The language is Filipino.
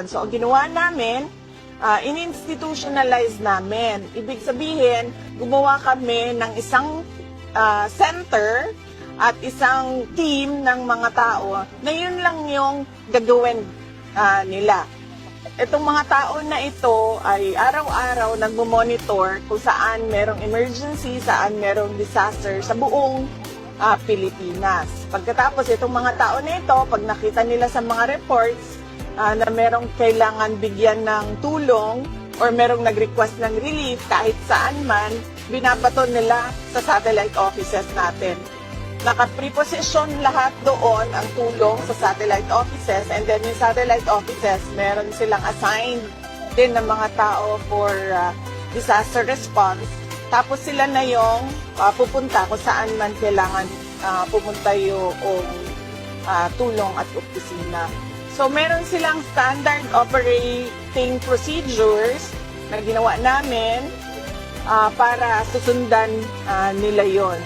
So, ang ginawa namin, in-institutionalize namin. Ibig sabihin, gumawa kami ng isang center at isang team ng mga tao na yun lang yung gagawin nila. Itong mga tao na ito ay araw-araw nagmo-monitor kung saan merong emergency, saan merong disaster sa buong Pilipinas. Pagkatapos itong mga tao na ito, pag nakita nila sa mga reports na merong kailangan bigyan ng tulong or merong nag-request ng relief kahit saan man, binabaton nila sa satellite offices natin. Naka-preposition lahat doon ang tulong sa satellite offices, and then yung satellite offices, meron silang assigned din ng mga tao for disaster response. Tapos sila na yung pupunta kung saan man kailangan pumunta yung tulong at opisina. So meron silang standard operating procedures na ginawa namin para susundan nila yon.